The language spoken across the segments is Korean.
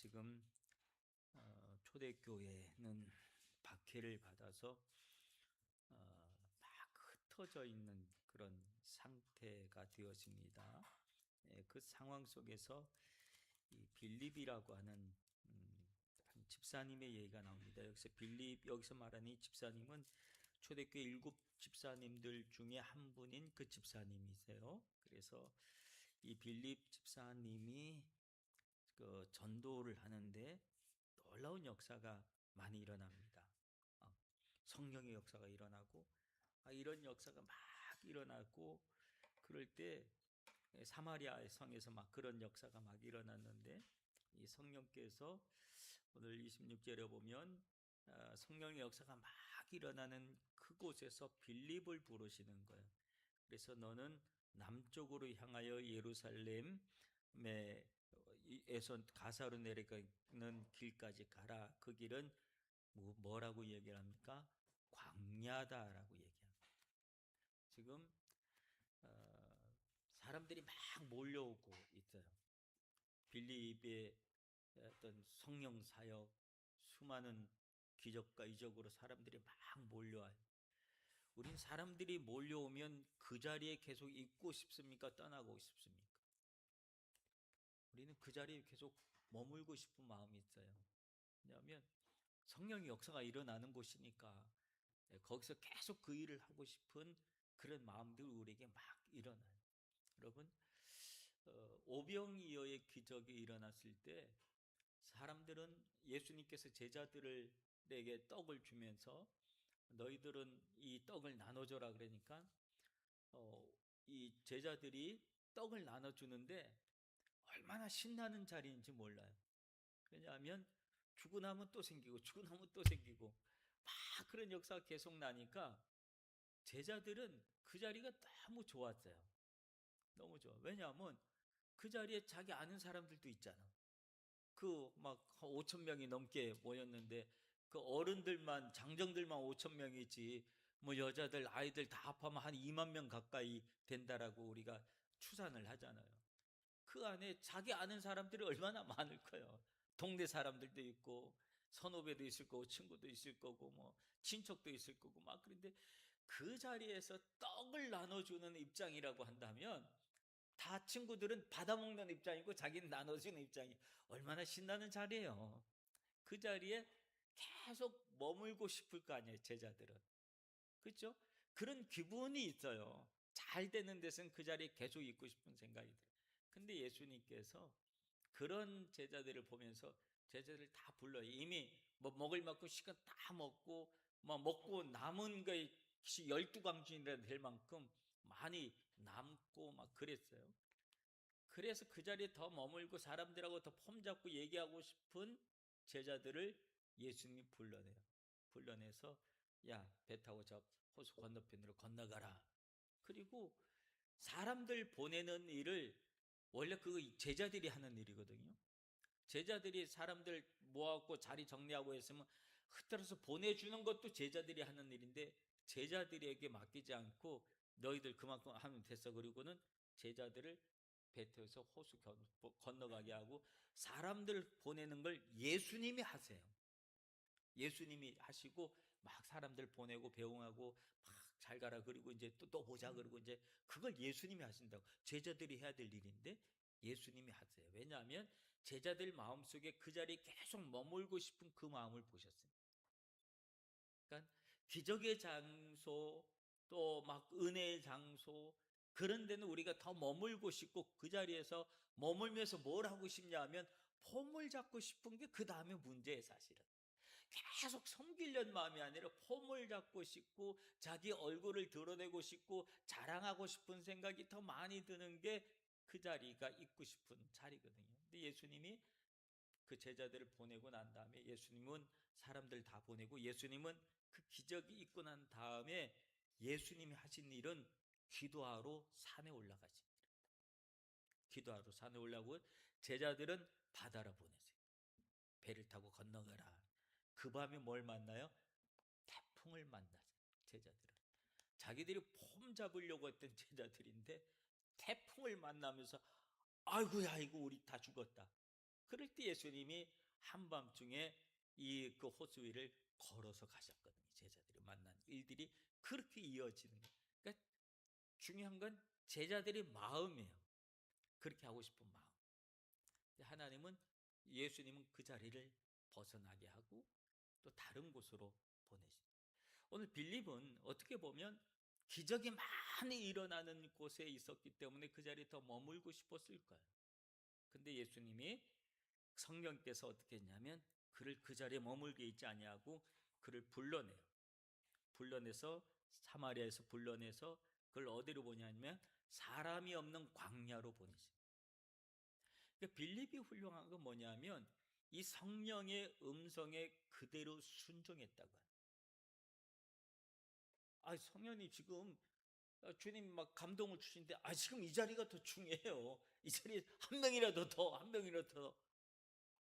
지금 초대교회는 박해를 받아서 막 흩어져 있는 그런 상태가 되었습니다. 그 상황 속에서 이 빌립이라고 하는 한 집사님의 얘기가 나옵니다. 여기서 말하는 이 집사님은 초대교회 7 집사님들 중에 한 분인 그 집사님이세요. 그래서 이 빌립 집사님이 그 전도를 하는데 놀라운 역사가 많이 일어납니다. 성령의 역사가 일어나고 이런 역사가 막 일어나고 그럴 때 사마리아 성에서 막 그런 역사가 막 일어났는데 이 성령께서 오늘 26절에 보면 성령의 역사가 막 일어나는 그곳에서 빌립을 부르시는 거예요. 그래서 너는 남쪽으로 향하여 예루살렘에 에서 가사로 내려가는 길까지 가라. 그 길은 뭐라고 얘기를 합니까? 광야다라고 얘기합니다. 지금 사람들이 막 몰려오고 있어요. 빌립의 어떤 성령 사역, 수많은 기적과 이적으로 사람들이 막 몰려와요. 우린 사람들이 몰려오면 그 자리에 계속 있고 싶습니까? 떠나고 싶습니까? 우리는 그 자리에 계속 머물고 싶은 마음이 있어요. 왜냐하면 성령의 역사가 일어나는 곳이니까 거기서 계속 그 일을 하고 싶은 그런 마음들이 우리에게 막 일어나요. 여러분, 오병이어의 기적이 일어났을 때 사람들은 예수님께서 제자들에게 떡을 주면서 너희들은 이 떡을 나눠줘라 그러니까 이 제자들이 떡을 나눠주는데 얼마나 신나는 자리인지 몰라요. 왜냐하면 주고 나면 또 생기고 주고 나면 또 생기고 막 그런 역사가 계속 나니까 제자들은 그 자리가 너무 좋았어요. 너무 좋아. 왜냐하면 그 자리에 자기 아는 사람들도 있잖아. 그 막 5천 명이 넘게 모였는데 그 어른들만 장정들만 5천 명이지 뭐 여자들 아이들 다 합하면 한 2만 명 가까이 된다라고 우리가 추산을 하잖아요. 그 안에 자기 아는 사람들이 얼마나 많을 거예요. 동네 사람들도 있고 선후배도 있을 거고 친구도 있을 거고 뭐 친척도 있을 거고 막 그런데 그 자리에서 떡을 나눠주는 입장이라고 한다면 다 친구들은 받아먹는 입장이고 자기는 나눠주는 입장이 얼마나 신나는 자리예요. 그 자리에 계속 머물고 싶을 거 아니에요, 제자들은. 그렇죠? 그런 기분이 있어요. 잘 되는 데서는 그 자리에 계속 있고 싶은 생각이 들어요. 근데 예수님께서 그런 제자들을 보면서 제자들을 다 불러요. 이미 뭐 먹을 만큼 시간 다 먹고 막 먹고 남은 것이 12광준이라 될 만큼 많이 남고 막 그랬어요. 그래서 그 자리에 더 머물고 사람들하고 더 폼잡고 얘기하고 싶은 제자들을 예수님이 불러내요. 불러내서 야, 배 타고 저 호수 건너편으로 건너가라. 그리고 사람들 보내는 일을 원래 그거 제자들이 하는 일이거든요. 제자들이 사람들 모아갖고 자리 정리하고 했으면 흩어서 보내주는 것도 제자들이 하는 일인데 제자들에게 맡기지 않고 너희들 그만큼 하면 됐어. 그리고는 제자들을 배 태워서 호수 건너가게 하고 사람들 보내는 걸 예수님이 하세요. 예수님이 하시고 막 사람들 보내고 배웅하고 막 잘 가라 그리고 이제 또 보자 그러고 이제 그걸 예수님이 하신다고. 제자들이 해야 될 일인데 예수님이 하세요. 왜냐하면 제자들 마음속에 그 자리에 계속 머물고 싶은 그 마음을 보셨어요. 그러니까 기적의 장소 또 막 은혜의 장소 그런 데는 우리가 더 머물고 싶고 그 자리에서 머물면서 뭘 하고 싶냐 하면 폼을 잡고 싶은 게 그 다음에 문제예요. 사실은 계속 섬기려는 마음이 아니라 폼을 잡고 싶고 자기 얼굴을 드러내고 싶고 자랑하고 싶은 생각이 더 많이 드는 게 그 자리가 있고 싶은 자리거든요. 근데 예수님이 그 제자들을 보내고 난 다음에 예수님은 사람들 다 보내고 예수님은 그 기적이 있고 난 다음에 예수님이 하신 일은 기도하러 산에 올라가십니다. 기도하러 산에 올라가고 제자들은 바다로 보내세요. 배를 타고 건너가라. 그 밤에 뭘 만나요? 태풍을 만나요. 제자들은 자기들이 폼 잡으려고 했던 제자들인데 태풍을 만나면서 아이고야 이거 우리 다 죽었다. 그럴 때 예수님이 한밤중에 이 그 호수 위를 걸어서 가셨거든요. 제자들이 만난 일들이 그렇게 이어지는 거예요. 그러니까 중요한 건 제자들의 마음이에요. 그렇게 하고 싶은 마음. 하나님은, 예수님은 그 자리를 벗어나게 하고 또 다른 곳으로 보내십니다. 오늘 빌립은 어떻게 보면 기적이 많이 일어나는 곳에 있었기 때문에 그 자리에 더 머물고 싶었을 거예요. 근데 예수님이, 성령께서 어떻게 했냐면 그를 그 자리에 머물게 있지 아니하고 그를 불러내요. 불러내서, 사마리아에서 불러내서 그걸 어디로 보냐면 사람이 없는 광야로 보내십니다. 그러니까 빌립이 훌륭한 건 뭐냐면 이 성령의 음성에 그대로 순종했다고 해요. 성령님 지금 주님 막 감동을 주시는데 지금 이 자리가 더 중요해요. 이 자리에 한 명이라도 더, 한 명이라도 더.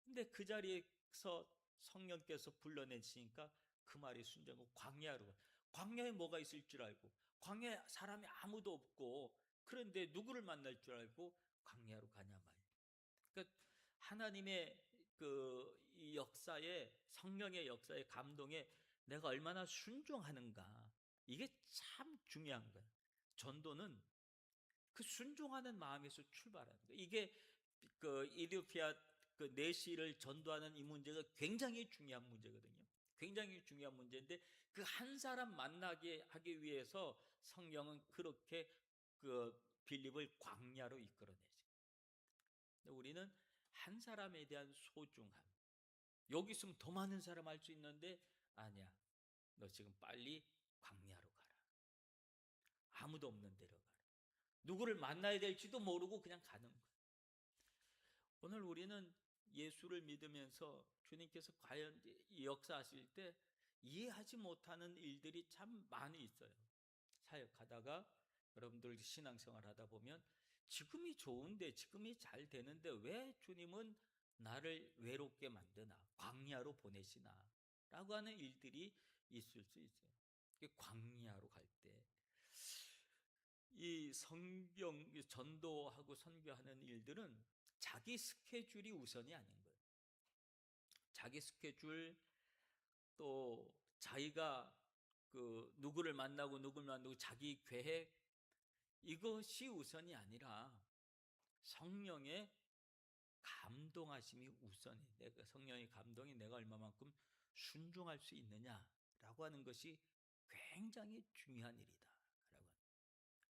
근데 그 자리에서 성령께서 불러내시니까 그 말이 순종하고 광야로. 광야에 뭐가 있을 줄 알고, 광야에 사람이 아무도 없고, 그런데 누구를 만날 줄 알고 광야로 가냐 말이에요. 그러니까 하나님의 이 역사에, 성령의 역사에, 감동에 내가 얼마나 순종하는가, 이게 참 중요한 거예요. 전도는 그 순종하는 마음에서 출발하는 거예요. 이게 그 이디오피아 그 내시를 전도하는 이 문제가 굉장히 중요한 문제거든요. 굉장히 중요한 문제인데 그 한 사람 만나게 하기 위해서 성령은 그렇게 그 빌립을 광야로 이끌어내죠. 우리는 한 사람에 대한 소중함, 여기 있으면 더 많은 사람 할 수 있는데 아니야, 너 지금 빨리 광야로 가라. 아무도 없는 데로 가라. 누구를 만나야 될지도 모르고 그냥 가는 거야. 오늘 우리는 예수를 믿으면서 주님께서 과연 역사하실 때 이해하지 못하는 일들이 참 많이 있어요. 사역하다가 여러분들 신앙생활 하다 보면 지금이 좋은데, 지금이 잘 되는데 왜 주님은 나를 외롭게 만드나, 광야로 보내시나 라고 하는 일들이 있을 수 있어요. 광야로 갈 때 이 성경 전도하고 선교하는 일들은 자기 스케줄이 우선이 아닌 거예요. 자기 스케줄, 또 자기가 누구를 만나고 누구를 만나고 자기 계획, 이것이 우선이 아니라 성령의 감동하심이 우선이. 내가 성령의 감동이 내가 얼마만큼 순종할 수 있느냐라고 하는 것이 굉장히 중요한 일이다라고.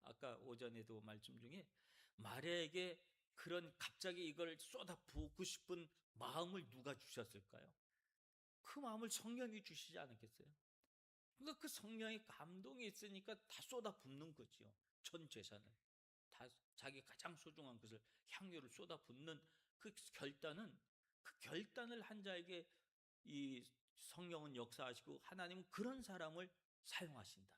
아까 오전에도 말씀 중에 마리아에게 그런 갑자기 이걸 쏟아 붓고 싶은 마음을 누가 주셨을까요? 그 마음을 성령이 주시지 않았겠어요? 그러니까 그 성령의 감동이 있으니까 다 쏟아 붓는 거지요. 전 재산을 다, 자기 가장 소중한 것을, 향유를 쏟아 붓는 그 결단을 한 자에게 이 성령은 역사하시고 하나님은 그런 사람을 사용하신다.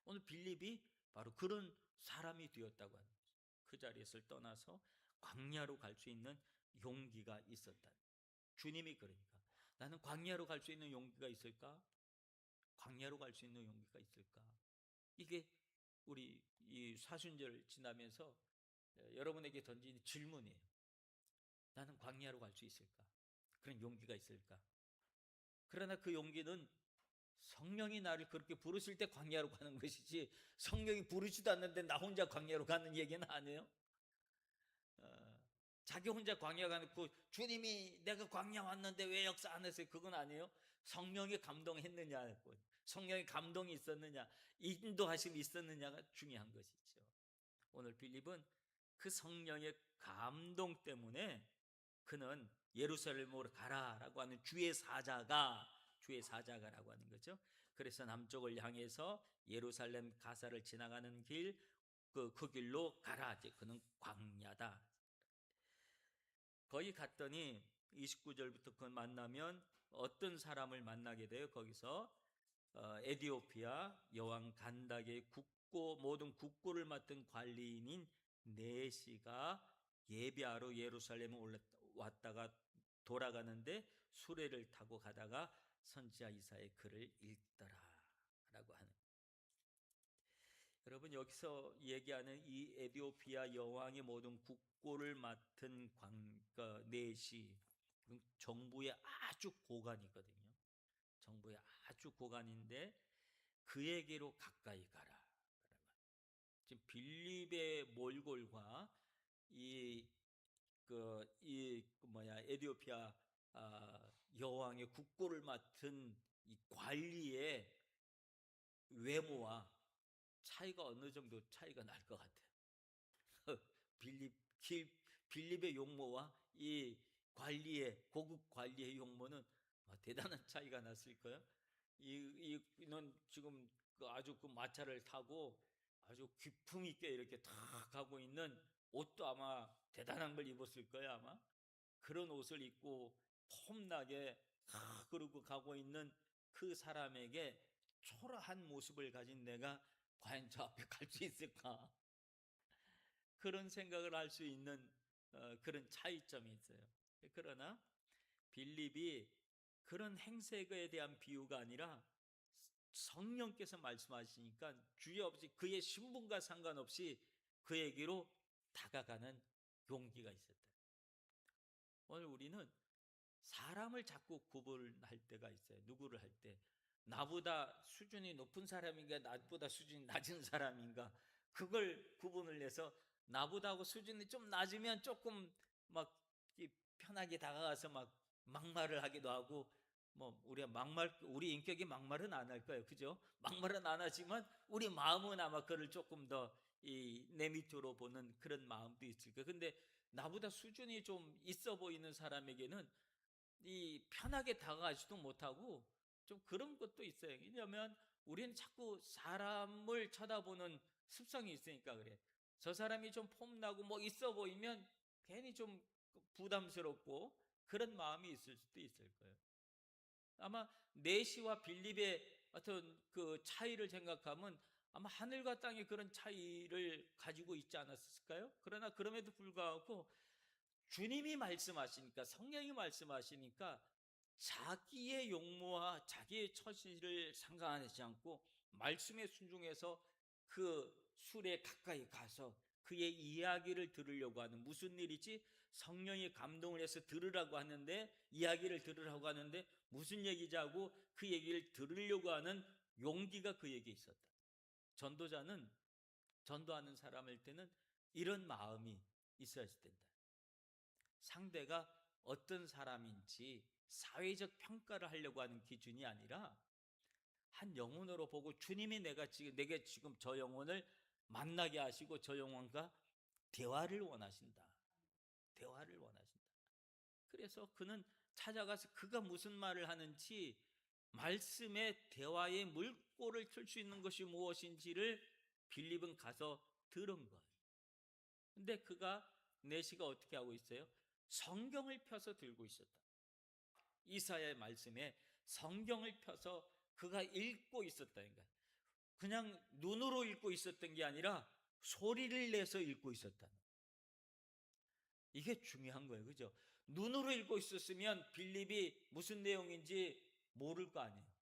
오늘 빌립이 바로 그런 사람이 되었다고 합니다. 그 자리에서 떠나서 광야로 갈 수 있는 용기가 있었다. 주님이 그러니까 나는 광야로 갈 수 있는 용기가 있을까? 광야로 갈 수 있는 용기가 있을까? 이게 우리 이 사순절 지나면서 여러분에게 던진 질문이에요. 나는 광야로 갈 수 있을까? 그런 용기가 있을까? 그러나 그 용기는 성령이 나를 그렇게 부르실 때 광야로 가는 것이지, 성령이 부르지도 않는데 나 혼자 광야로 가는 얘기는 아니에요. 자기 혼자 광야 가는, 주님이 내가 광야 왔는데 왜 역사 안 했어요? 그건 아니에요. 성령이 감동했느냐, 성령의 감동이 있었느냐, 인도하심이 있었느냐가 중요한 것이죠. 오늘 빌립은 그 성령의 감동 때문에 그는 예루살렘으로 가라라고 하는 주의 사자가라고 하는 거죠. 그래서 남쪽을 향해서 예루살렘 가사를 지나가는 길, 그 길로 가라. 그는 광야다. 거기 갔더니 29절부터 그 만나면 어떤 사람을 만나게 돼요? 거기서 에디오피아 여왕 간닥의 모든 국고를 맡은 관리인인 네시가 예배하러 예루살렘에 왔다가 돌아가는데 수레를 타고 가다가 선지자 이사야의 글을 읽더라 라고 하는. 여러분, 여러분, 여기서 얘기하는 이 에디오피아 여왕의 모든 국고를 맡은 넷이 정부의 아주 고관이거든요. 정부의 아주 고관인데 그에게로 가까이 가라. 지금 빌립의 몰골과 에디오피아 여왕의 국고를 맡은 이 관리의 외모와 차이가 어느 정도 차이가 날 것 같아요. 빌립, 빌립의 용모와 이 고급 관리의 용모는 대단한 차이가 났을 거예요. 이는 지금 아주 그 마차를 타고 아주 기품 있게 이렇게 탁 가고 있는 옷도 아마 대단한 걸 입었을 거예요. 아마 그런 옷을 입고 폼나게 그러고 가고 있는 그 사람에게 초라한 모습을 가진 내가 과연 저 앞에 갈 수 있을까? 그런 생각을 할 수 있는 그런 차이점이 있어요. 그러나 빌립이 그런 행색에 대한 비유가 아니라 성령께서 말씀하시니까 주의없이 그의 신분과 상관없이 그에게로 다가가는 용기가 있었다. 오늘 우리는 사람을 자꾸 구분할 때가 있어요. 누구를 할 때 나보다 수준이 높은 사람인가 나보다 수준이 낮은 사람인가 그걸 구분을 해서 나보다고 수준이 좀 낮으면 조금 막 편하게 다가가서 막 막말을 하기도 하고 우리 인격이 막말은 안 할 거예요. 그죠? 막말은 안 하지만 우리 마음은 아마 그를 조금 더 내 밑으로 보는 그런 마음도 있을 거예요. 근데 나보다 수준이 좀 있어 보이는 사람에게는 편하게 다가가지도 못하고 좀 그런 것도 있어요. 왜냐하면 우리는 자꾸 사람을 쳐다보는 습성이 있으니까 그래. 저 사람이 좀 폼나고 있어 보이면 괜히 좀 부담스럽고 그런 마음이 있을 수도 있을 거예요. 아마 네시와 빌립의 어떤 그 차이를 생각하면 아마 하늘과 땅의 그런 차이를 가지고 있지 않았을까요? 그러나 그럼에도 불구하고 주님이 말씀하시니까, 성령이 말씀하시니까 자기의 용모와 자기의 처지를 상관하지 않고 말씀에 순종해서 그 술에 가까이 가서 그의 이야기를 들으려고 하는, 무슨 일이지? 성령이 감동을 해서 들으라고 하는데, 이야기를 들으라고 하는데 무슨 얘기자고 그 얘기를 들으려고 하는 용기가 그에게 있었다. 전도자는, 전도하는 사람일 때는 이런 마음이 있어야 된다. 상대가 어떤 사람인지 사회적 평가를 하려고 하는 기준이 아니라 한 영혼으로 보고 주님이 내게 지금 저 영혼을 만나게 하시고 저 영혼과 대화를 원하신다. 대화를 원하신다. 그래서 그는 찾아가서 그가 무슨 말을 하는지, 말씀의 대화의 물꼬를 틀 수 있는 것이 무엇인지를 빌립은 가서 들은 거예요. 근데 내시가 어떻게 하고 있어요? 성경을 펴서 들고 있었다. 이사야의 말씀에 성경을 펴서 그가 읽고 있었다니까. 그냥 눈으로 읽고 있었던 게 아니라 소리를 내서 읽고 있었다. 이게 중요한 거예요. 그죠? 눈으로 읽고 있었으면 빌립이 무슨 내용인지 모를 거 아니에요.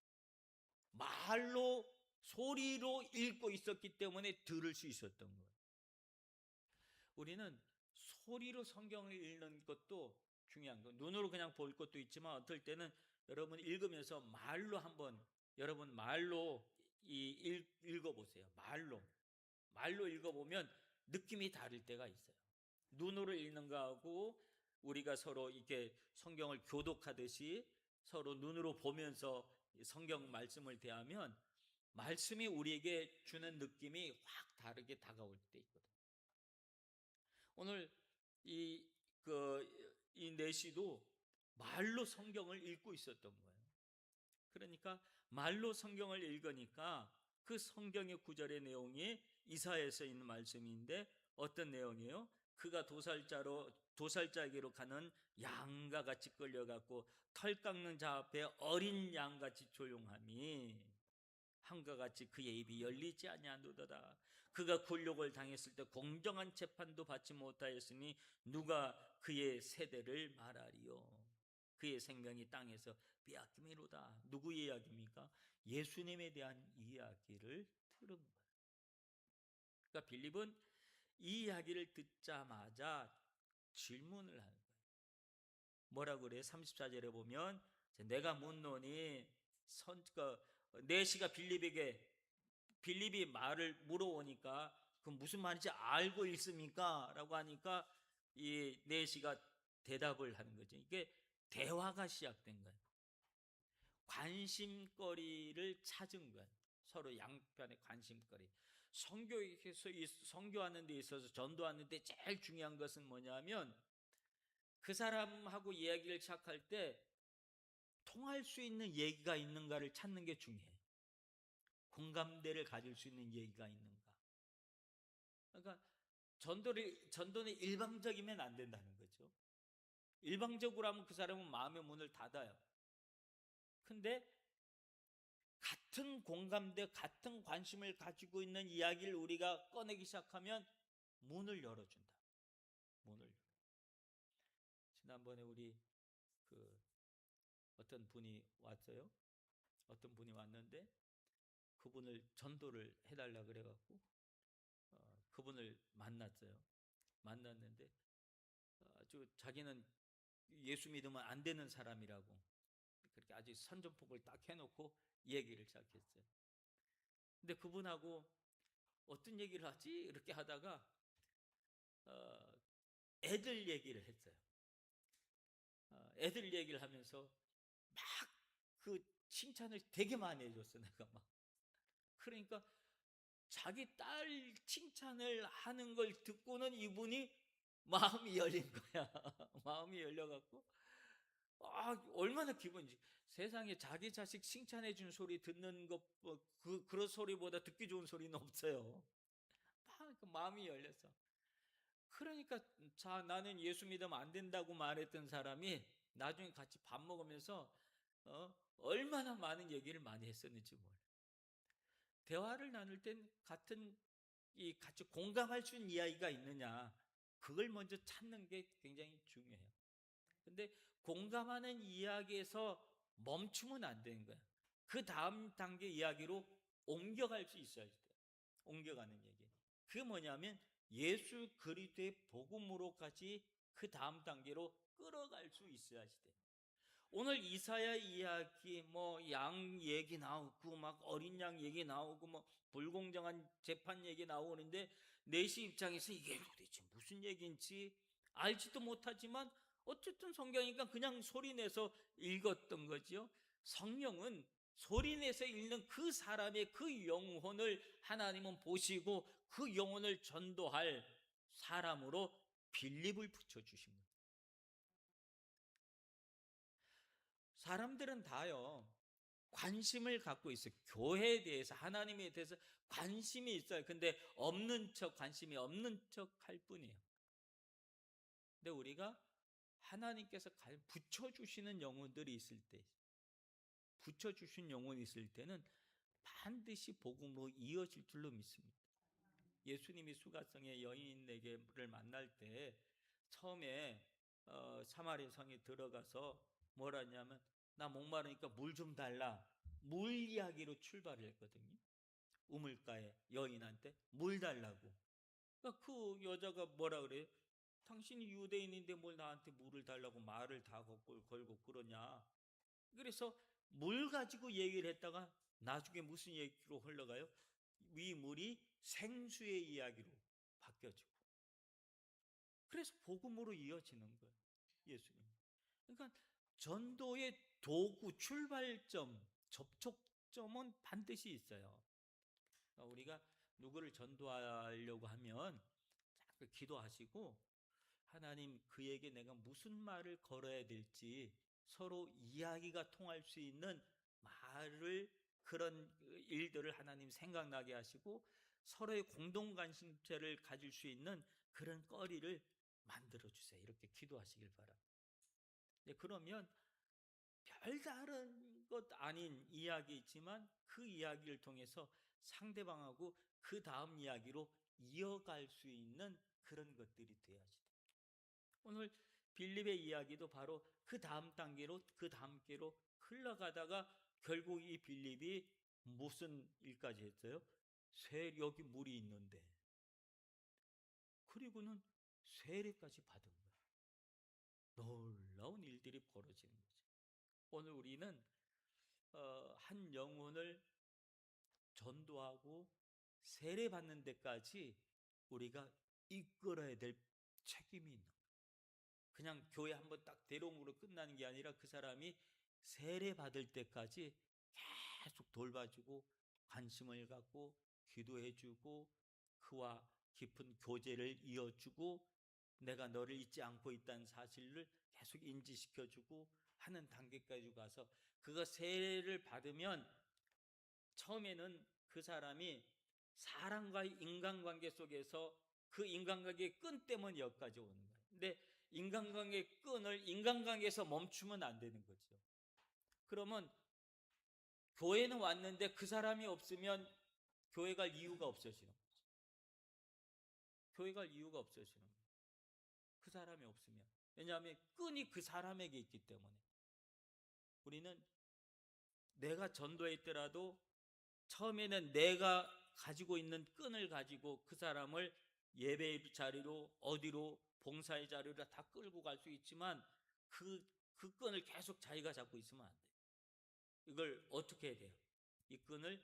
말로, 소리로 읽고 있었기 때문에 들을 수 있었던 거예요. 우리는 소리로 성경을 읽는 것도 중요한 거예요. 눈으로 그냥 볼 것도 있지만 어떨 때는 여러분 읽으면서 여러분 말로 읽어보세요. 말로 읽어보면 느낌이 다를 때가 있어요. 눈으로 읽는 거하고 우리가 서로 이렇게 성경을 교독하듯이 서로 눈으로 보면서 성경 말씀을 대하면 말씀이 우리에게 주는 느낌이 확 다르게 다가올 때 있거든요. 오늘 이 내시도 말로 성경을 읽고 있었던 거예요. 그러니까 말로 성경을 읽으니까 그 성경의 구절의 내용이 이사야에서 있는 말씀인데 어떤 내용이에요? 그가 도살자에게로 가는 양과 같이 끌려갔고 털 깎는 자 앞에 어린 양같이 조용함이 함과 같이 그의 입이 열리지 아니하노더라. 그가 굴욕을 당했을 때 공정한 재판도 받지 못하였으니 누가 그의 세대를 말하리요. 그의 생명이 땅에서 빼앗김이로다. 누구 이야기입니까? 예수님에 대한 이야기를 들은 거예요. 그러니까 빌립은 이 이야기를 듣자마자 질문을 하는 거예요. 뭐라고 그래요? 34절에 보면 내가 묻노니 네시가 빌립이 말을 물어오니까 그 무슨 말인지 알고 있습니까? 라고 하니까 이 네시가 대답을 하는 거죠. 이게 대화가 시작된 거예요. 관심거리를 찾은 거예요. 서로 양편의 관심거리. 선교하는 데 있어서 전도하는 데 제일 중요한 것은 뭐냐면 그 사람하고 이야기를 시작할 때 통할 수 있는 얘기가 있는가를 찾는 게 중요해요. 공감대를 가질 수 있는 얘기가 있는가. 그러니까 전도는 일방적이면 안 된다는 거죠. 일방적으로 하면 그 사람은 마음의 문을 닫아요. 근데 같은 공감대, 같은 관심을 가지고 있는 이야기를 우리가 꺼내기 시작하면 문을 열어준다. 문을 열어. 지난번에 우리 그 어떤 분이 왔어요. 어떤 분이 왔는데 그분을 전도를 해달라 그래갖고 그분을 만났어요. 만났는데 아주 자기는 예수 믿으면 안 되는 사람이라고 그렇게 아주 선전포고를 딱 해놓고 얘기를 시작했어요. 근데 그분하고 어떤 얘기를 하지? 이렇게 하다가 애들 얘기를 했어요. 애들 얘기를 하면서 막 그 칭찬을 되게 많이 해줬어. 내가 막 그러니까 자기 딸 칭찬을 하는 걸 듣고는 이분이 마음이 열린 거야. 마음이 열려갖고 얼마나 기분이 세상에 자기 자식 칭찬해 준 소리 듣는 것 그런 소리보다 듣기 좋은 소리는 없어요. 막 마음이 열렸어. 그러니까 나는 예수 믿으면 안 된다고 말했던 사람이 나중에 같이 밥 먹으면서 얼마나 많은 얘기를 많이 했었는지 몰라요. 대화를 나눌 땐 같이 공감할 수 있는 이야기가 있느냐 그걸 먼저 찾는 게 굉장히 중요해요. 근데 공감하는 이야기에서 멈추면 안 되는 거야. 그 다음 단계 이야기로 옮겨갈 수 있어야 돼요. 옮겨가는 얘기. 그게 뭐냐면 예수 그리스도의 복음으로까지 그 다음 단계로 끌어갈 수 있어야지 돼. 오늘 이사야 이야기 양 얘기 나오고 막 어린 양 얘기 나오고 불공정한 재판 얘기 나오는데 내시 입장에서 이게 도대체 무슨 얘기인지 알지도 못하지만 어쨌든 성경이니까 그냥 소리내서 읽었던 거죠. 성령은 소리내서 읽는 그 사람의 그 영혼을 하나님은 보시고 그 영혼을 전도할 사람으로 빌립을 붙여주십니다. 사람들은 다요 관심을 갖고 있어요. 교회에 대해서 하나님에 대해서 관심이 있어요. 근데 관심이 없는 척 할 뿐이에요. 근데 우리가 하나님께서 붙여주시는 영혼들이 있을 때 붙여주신 영혼이 있을 때는 반드시 복음으로 이어질 줄로 믿습니다. 예수님이 수가성의 여인에게를 만날 때 처음에 사마리아 성에 들어가서 뭐라 했냐면 나 목마르니까 물 좀 달라. 물 이야기로 출발을 했거든요. 우물가에 여인한테 물 달라고. 그러니까 그 여자가 뭐라 그래요? 당신이 유대인인데 뭘 나한테 물을 달라고 말을 다 걸고 그러냐. 그래서 물 가지고 얘기를 했다가 나중에 무슨 얘기로 흘러가요? 이 물이 생수의 이야기로 바뀌어지고. 그래서 복음으로 이어지는 거예요. 예수님. 그러니까 전도의 도구, 출발점, 접촉점은 반드시 있어요. 그러니까 우리가 누구를 전도하려고 하면 자꾸 기도하시고 하나님 그에게 내가 무슨 말을 걸어야 될지 서로 이야기가 통할 수 있는 말을 그런 일들을 하나님 생각나게 하시고 서로의 공동 관심사를 가질 수 있는 그런 거리를 만들어 주세요. 이렇게 기도하시길 바랍니다. 그러면 별다른 것 아닌 이야기이지만 그 이야기를 통해서 상대방하고 그 다음 이야기로 이어갈 수 있는 그런 것들이 돼야지. 오늘 빌립의 이야기도 바로 그 다음 단계로 흘러가다가 결국 이 빌립이 무슨 일까지 했어요? 여기 물이 있는데 그리고는 세례까지 받은 거예요. 놀라운 일들이 벌어지는 거죠. 오늘 우리는 한 영혼을 전도하고 세례받는 데까지 우리가 이끌어야 될 책임이 있는 거예요. 그냥 교회 한번 딱 대롱으로 끝나는 게 아니라 그 사람이 세례받을 때까지 계속 돌봐주고 관심을 갖고 기도해주고 그와 깊은 교제를 이어주고 내가 너를 잊지 않고 있다는 사실을 계속 인지시켜주고 하는 단계까지 가서 그가 세례를 받으면 처음에는 그 사람이 사람과의 인간관계 속에서 그 인간관계의 끈 때문에 여기까지 오는 거예요. 근데 인간관계의 끈을 인간관계에서 멈추면 안 되는 거죠. 그러면 교회는 왔는데 그 사람이 없으면 교회 갈 이유가 없어지는 거죠. 교회 갈 이유가 없어지는 거예요. 그 사람이 없으면. 왜냐하면 끈이 그 사람에게 있기 때문에. 우리는 내가 전도했더라도 처음에는 내가 가지고 있는 끈을 가지고 그 사람을 예배의 자리로 어디로 봉사의 자리로 다 끌고 갈 수 있지만 그 끈을 계속 자기가 잡고 있으면 안 돼요. 이걸 어떻게 해야 돼요? 이 끈을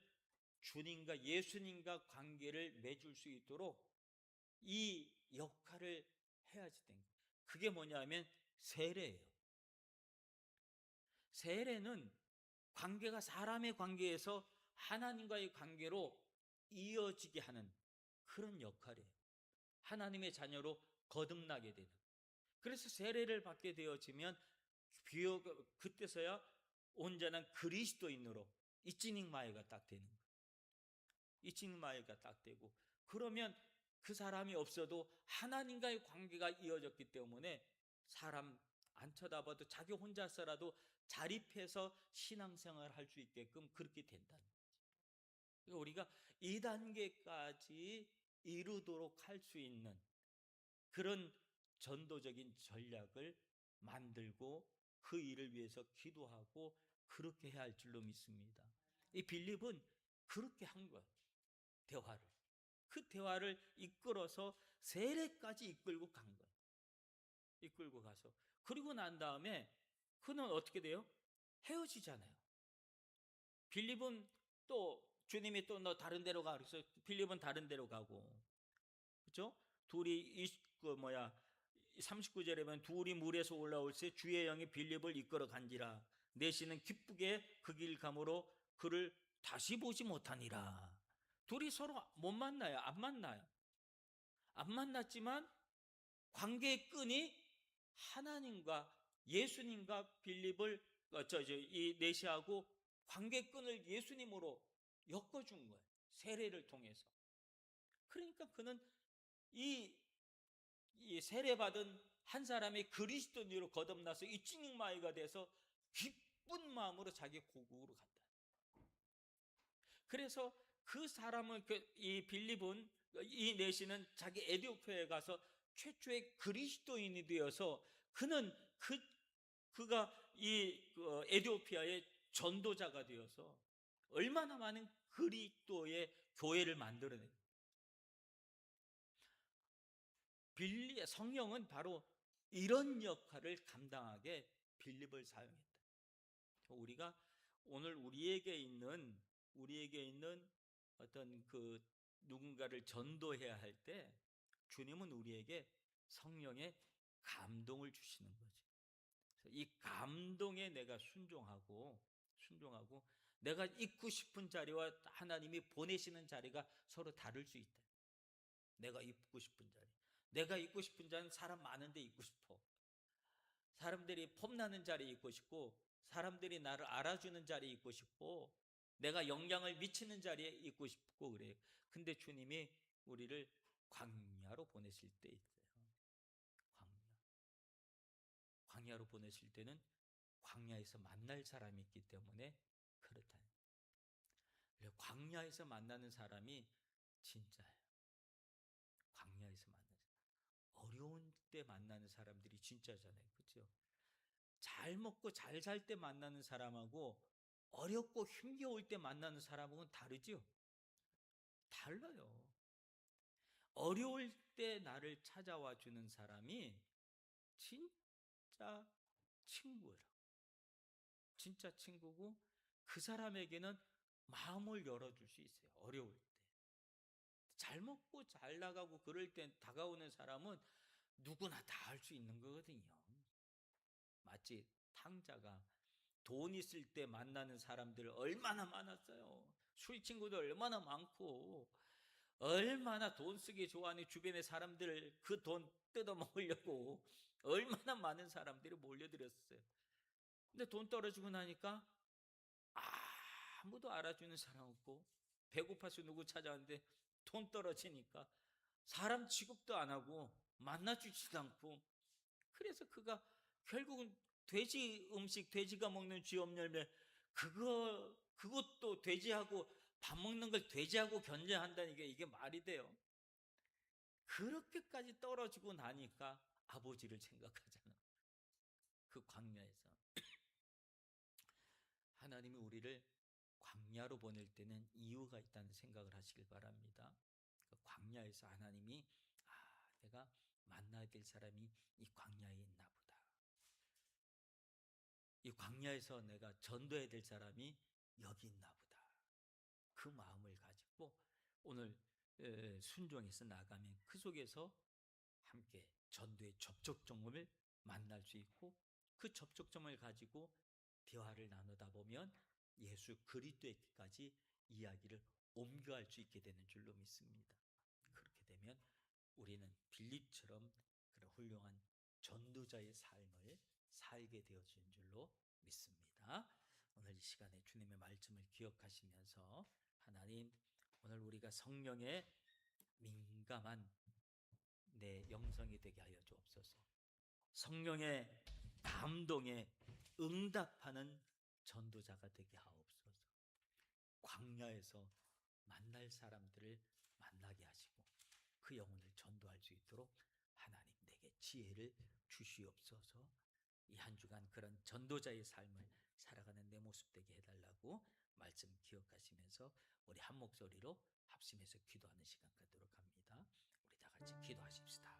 주님과 예수님과 관계를 맺을 수 있도록 이 역할을 해야지 된 거예요. 그게 뭐냐면 세례예요. 세례는 관계가 사람의 관계에서 하나님과의 관계로 이어지게 하는 그런 역할이에요. 하나님의 자녀로 거듭나게 되는. 그래서 세례를 받게 되어지면 그때서야 온전한 그리스도인으로 이찌닝마이가 딱 되는 거예요. 이찌닝마이가 딱 되고 그러면 그 사람이 없어도 하나님과의 관계가 이어졌기 때문에 사람 안 쳐다봐도 자기 혼자서라도 자립해서 신앙생활을 할 수 있게끔 그렇게 된다는 거죠. 그러니까 우리가 이 단계까지 이루도록 할 수 있는 그런 전도적인 전략을 만들고 그 일을 위해서 기도하고 그렇게 해야 할 줄로 믿습니다. 이 빌립은 그렇게 한 거예요. 대화를. 그 대화를 이끌어서 세례까지 이끌고 간 거예요. 이끌고 가서. 그리고 난 다음에 그는 어떻게 돼요? 헤어지잖아요. 빌립은 또 주님이 또 너 다른 데로 가 그래서 빌립은 다른 데로 가고 그렇죠? 둘이 39절에 보면 둘이 물에서 올라올 때 주의 영이 빌립을 이끌어 간지라 내시는 기쁘게 그 길 감으로 그를 다시 보지 못하니라. 둘이 서로 못 만나요. 안 만났지만 관계의 끈이 하나님과 예수님과 빌립을 이 내시하고 관계의 끈을 예수님으로 엮어준 거예요. 세례를 통해서. 그러니까 그는 이 세례받은 한 사람이 그리스도인으로 거듭나서 이 찌닝마이가 돼서 기쁜 마음으로 자기 고국으로 갔다. 그래서 그 사람은 이 빌립은 이 내시는 자기 에디오피아에 가서 최초의 그리스도인이 되어서 그는 그가 이 에디오피아의 전도자가 되어서 얼마나 많은 그리스도의 교회를 만들어낸. 성령은 바로 이런 역할을 감당하게 빌립을 사용했다. 우리가 오늘 우리에게 있는 어떤 그 누군가를 전도해야 할 때 주님은 우리에게 성령의 감동을 주시는 거죠. 이 감동에 내가 순종하고 내가 있고 싶은 자리와 하나님이 보내시는 자리가 서로 다를 수 있다. 내가 있고 싶은 자리. 내가 있고 싶은 자는 사람 많은데 있고 싶어. 사람들이 폼나는 자리에 있고 싶고 사람들이 나를 알아주는 자리에 있고 싶고 내가 영향을 미치는 자리에 있고 싶고 그래요. 근데 주님이 우리를 광야로 보내실 때 있어요. 광야로 보내실 때는 광야에서 만날 사람이 있기 때문에 그렇다. 광야에서 만나는 사람이 진짜예요. 광야에서 만나는 어려운 때 만나는 사람들이 진짜잖아요. 그렇죠? 잘 먹고 잘 살 때 만나는 사람하고 어렵고 힘겨울 때 만나는 사람하고는 다르죠? 달라요. 어려울 때 나를 찾아와 주는 사람이 진짜 친구예요. 진짜 친구고 그 사람에게는 마음을 열어줄 수 있어요. 어려울 때. 잘 먹고 잘 나가고 그럴 때 다가오는 사람은 누구나 다 할 수 있는 거거든요. 마치 탕자가 돈 있을 때 만나는 사람들 얼마나 많았어요. 술 친구도 얼마나 많고 얼마나 돈 쓰기 좋아하는 주변의 사람들 그 돈 뜯어 먹으려고 얼마나 많은 사람들이 몰려들었어요. 근데 돈 떨어지고 나니까 아무도 알아주는 사람 없고 배고파서 누구 찾아왔는데 돈 떨어지니까 사람 취급도 안 하고 만나주지도 않고 그래서 그가 결국은 돼지 음식 돼지가 먹는 쥐업 열매 그것도 돼지하고 밥 먹는 걸 돼지하고 견제한다는 이게 말이 돼요? 그렇게까지 떨어지고 나니까 아버지를 생각하잖아. 그 광야에서 하나님이 우리를 광야로 보낼 때는 이유가 있다는 생각을 하시길 바랍니다. 그 광야에서 하나님이 내가 만나야 될 사람이 이 광야에 있나 보다. 이 광야에서 내가 전도해야 될 사람이 여기 있나 보다. 그 마음을 가지고 오늘 순종해서 나가면 그 속에서 함께 전도의 접촉점을 만날 수 있고 그 접촉점을 가지고 대화를 나누다 보면 예수 그리스도에게까지 이야기를 옮겨갈 수 있게 되는 줄로 믿습니다. 그렇게 되면 우리는 빌립처럼 그런 훌륭한 전도자의 삶을 살게 되어진 줄로 믿습니다. 오늘 이 시간에 주님의 말씀을 기억하시면서 하나님, 오늘 우리가 성령에 민감한 내 영성이 되게 하여 주옵소서. 성령의 감동에 응답하는 전도자가 되게 하옵소서. 광야에서 만날 사람들을 만나게 하시고 그 영혼을 전도할 수 있도록 하나님 내게 지혜를 주시옵소서. 이 한 주간 그런 전도자의 삶을 살아가는 내 모습 되게 해달라고 말씀 기억하시면서 우리 한 목소리로 합심해서 기도하는 시간 갖도록 합니다. 우리 다 같이 기도하십시다.